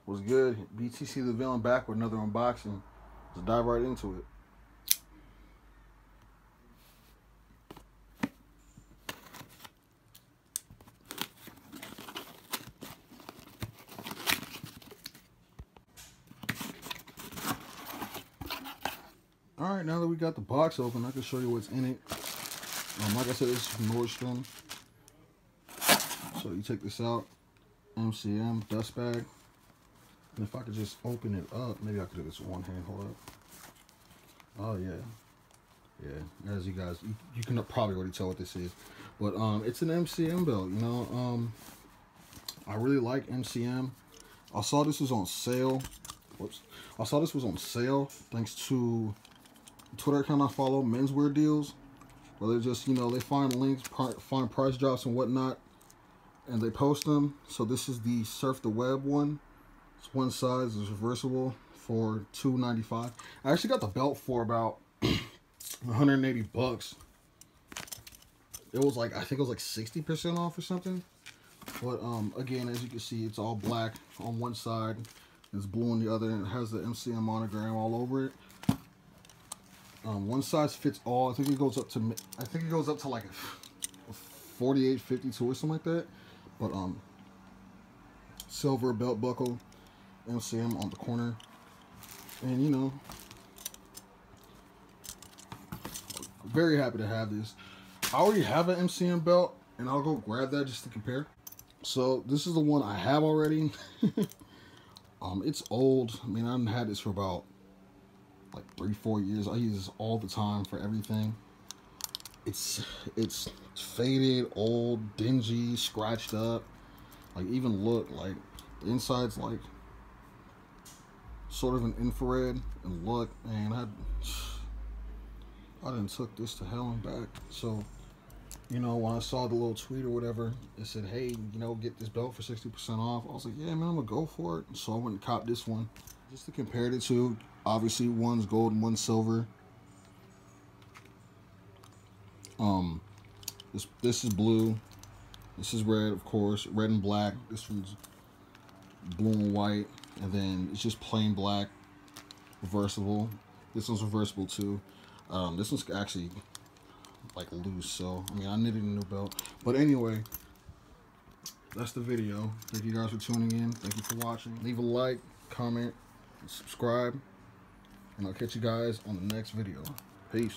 What's good? BTC the Villain back with another unboxing. Let's dive right into it. Alright, now that we got the box open, I can show you what's in it. Like I said, this is from Nordstrom. So you take this out, MCM dust bag. And if I could just open it up, maybe I could do this with one hand. Hold up. Oh yeah, as you guys, you can probably already tell what this is, but it's an MCM belt. You know, I really like MCM. I saw this was on sale. Whoops, I saw this was on sale thanks to Twitter account I follow, Menswear Deals, where they just, you know, they find links, find price drops and whatnot, and they post them. So this is the Surf the Web one. It's one size, it's reversible for $2.95. I actually got the belt for about 180 bucks. It was like, I think it was like 60% off or something. But again, as you can see, it's all black on one side, it's blue on the other, and it has the MCM monogram all over it. One size fits all. I think it goes up to like a 48, 52 or something like that. But silver belt buckle, MCM on the corner, and you know, very happy to have this. I already have an MCM belt, and I'll go grab that just to compare. So this is the one I have already. It's old. I mean, I've had this for about like 3-4 years. I use this all the time for everything. It's faded, old, dingy, scratched up. Like, even look, like the inside's like sort of an infrared, and look, man, I done took this to hell and back. So, you know, when I saw the little tweet or whatever, it said, hey, you know, get this belt for 60% off. I was like, yeah, man, I'm gonna go for it. So I went and copped this one just to compare the two. Obviously, one's gold and one's silver. This is blue. This is red, of course, red and black. This one's blue and white, and then it's just plain black, reversible. This one's reversible too. This one's actually like loose, so I mean, I needed a new belt. But anyway, that's the video. Thank you guys for tuning in. Thank you for watching. Leave a like, comment, and subscribe, and I'll catch you guys on the next video. Peace.